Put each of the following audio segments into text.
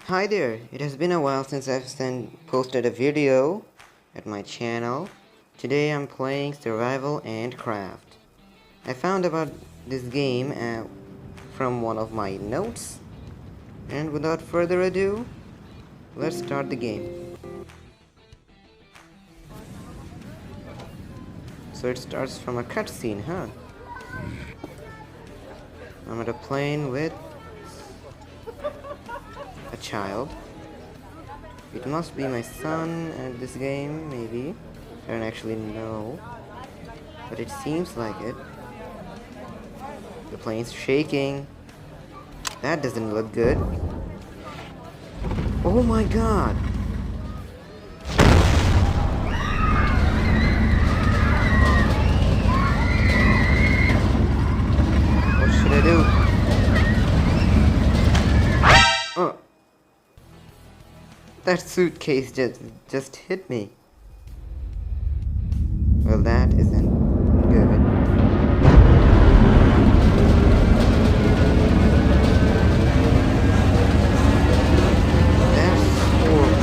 Hi there, it has been a while since I've posted a video at my channel. Today I'm playing Survival and Craft. I found about this game from one of my notes, and without further ado, let's start the game. So it starts from a cutscene, huh? I'm at a plane with a child. It must be my son at this game, maybe. I don't actually know, but it seems like it. The plane's shaking. That doesn't look good. Oh my god! What should I do? Oh! That suitcase just hit me. Well, that isn't good. That's horrible.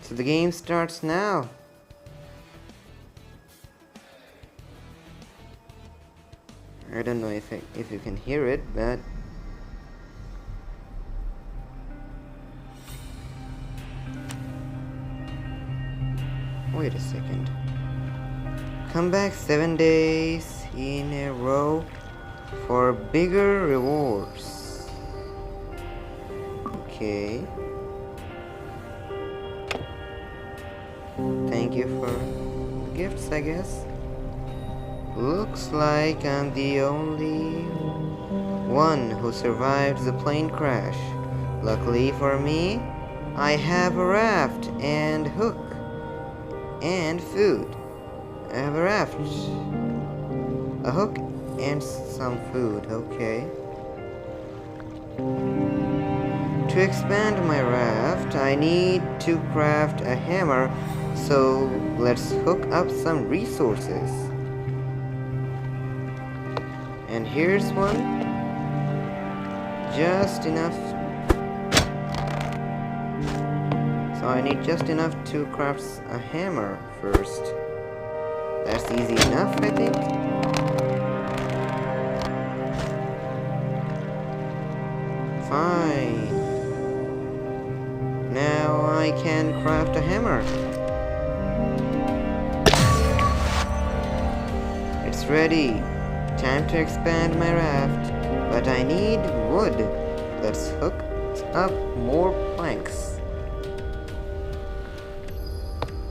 So the game starts now. I don't know if you can hear it, but wait a second. Come back 7 days in a row for bigger rewards. Okay. Thank you for the gifts, I guess. Looks like I'm the only one who survived the plane crash. Luckily for me, I have a raft and hook and food. I have a raft, a hook, and some food, okay. To expand my raft, I need to craft a hammer, so let's hook up some resources. And here's one. Just enough. So I need just enough to craft a hammer first. That's easy enough, I think. Fine. Now I can craft a hammer. It's ready. Time to expand my raft. But I need wood. Let's hook up more planks.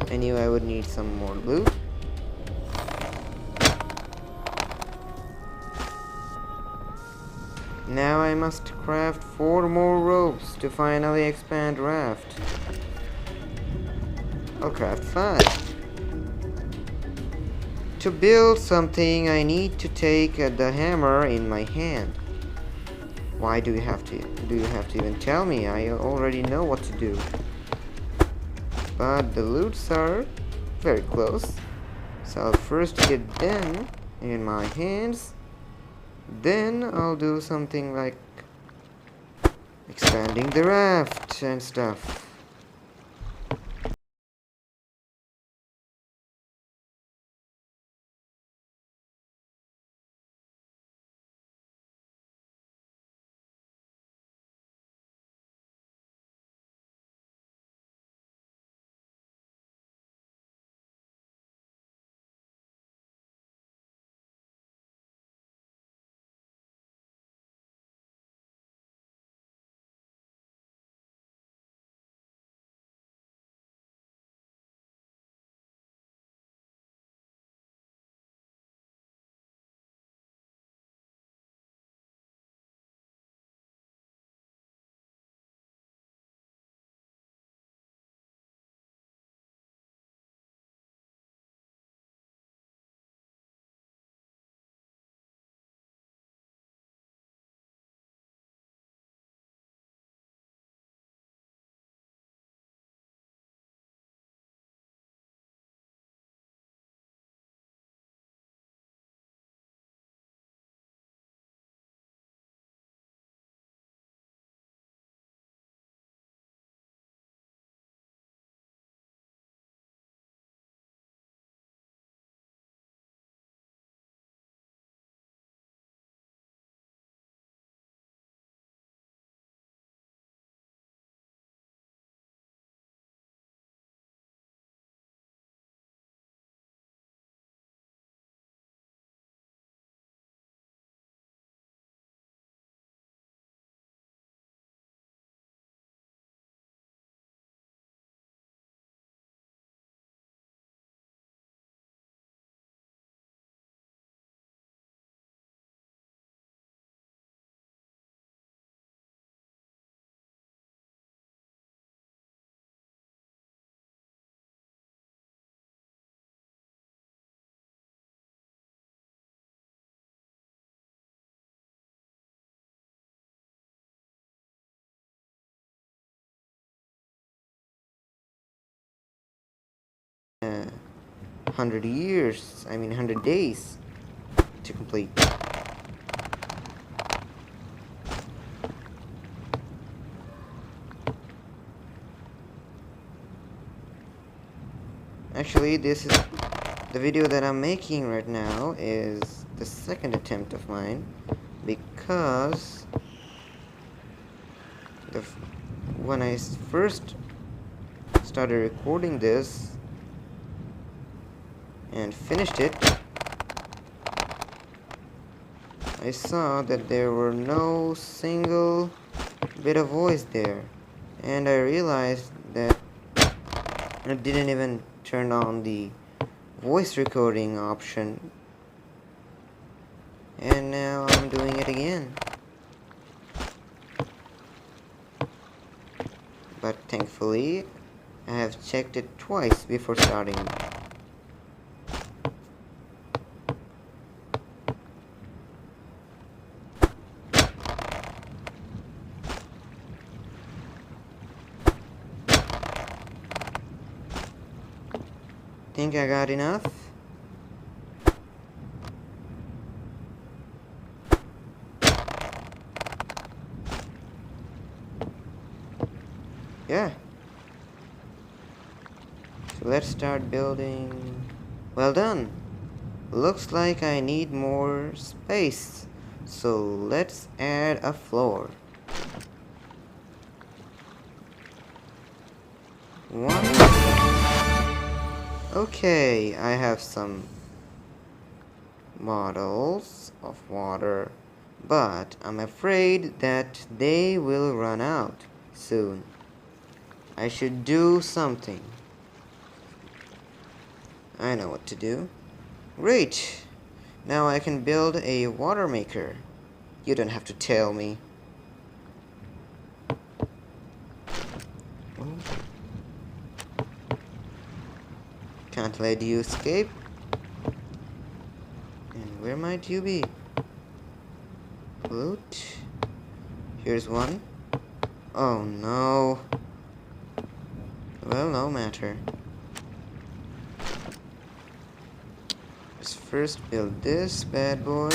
I knew I would need some more loot. Now I must craft 4 more ropes to finally expand raft. I'll craft 5. To build something, I need to take the hammer in my hand. Why do you have to even tell me? I already know what to do. But the loots are very close. So I'll first get them in my hands. Then I'll do something like expanding the raft and stuff. 100 years, 100 days to complete. Actually, this is the video that I'm making right now is the second attempt of mine, because when I first started recording this and finished it, I saw that there were no single bit of voice there, and I realized that I didn't even turn on the voice recording option, and now I'm doing it again. But thankfully, I have checked it twice before starting. Think I got enough? Yeah. So let's start building. Well done. Looks like I need more space. So let's add a floor. One. Okay, I have some models of water, but I'm afraid that they will run out soon. I should do something. I know what to do. Great! Now I can build a water maker. You don't have to tell me. Can't let you escape. And where might you be? Loot. Here's one. Oh no. Well, no matter. Let's first build this bad boy.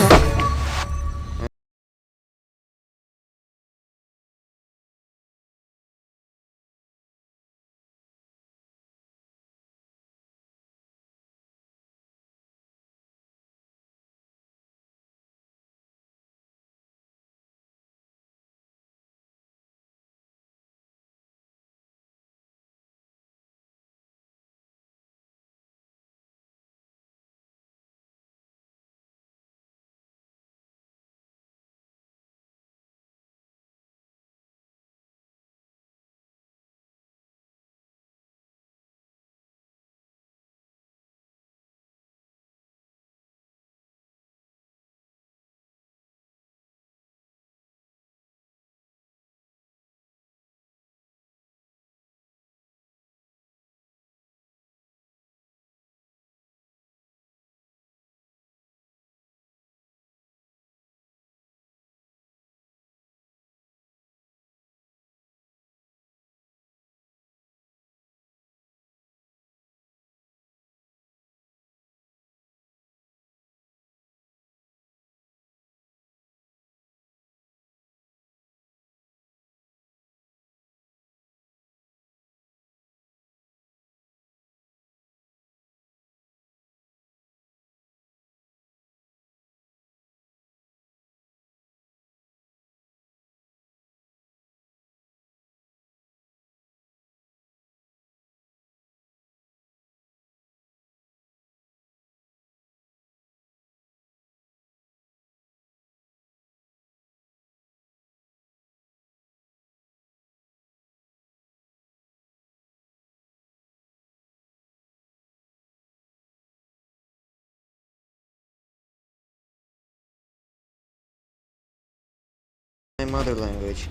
My mother language.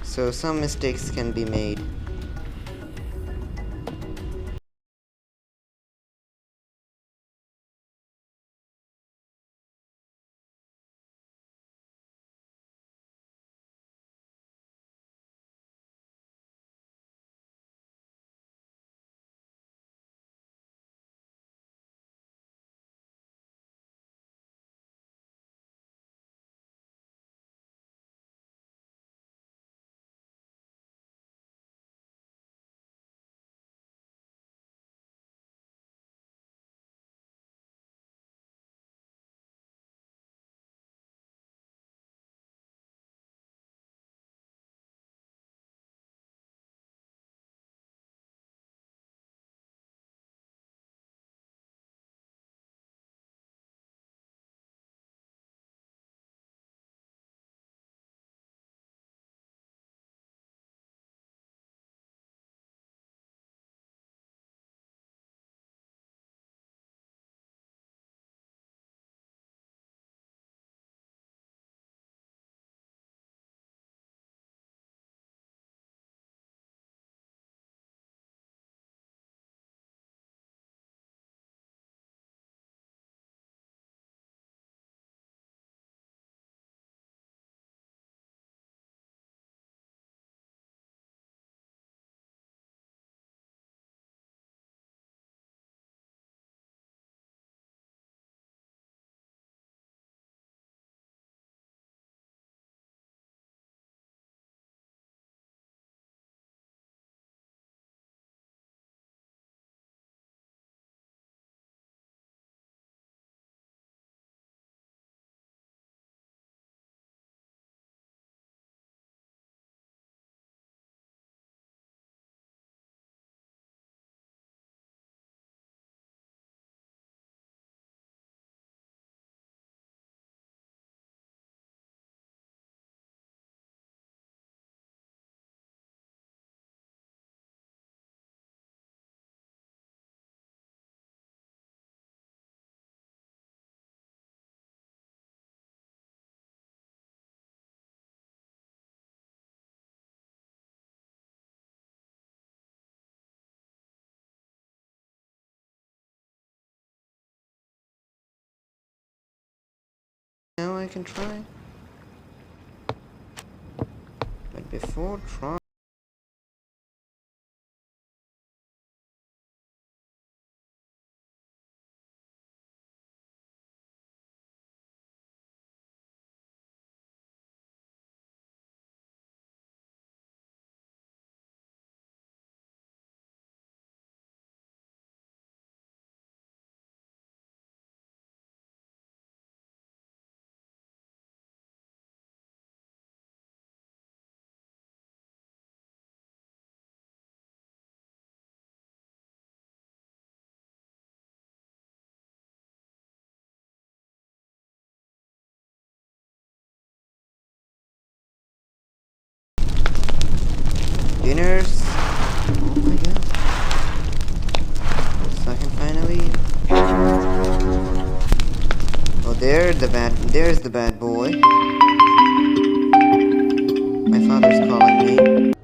So some mistakes can be made. Now I can try. But before trying... Dinners! Oh my god. So I can finally... Oh, there's the bad boy. My father's calling me.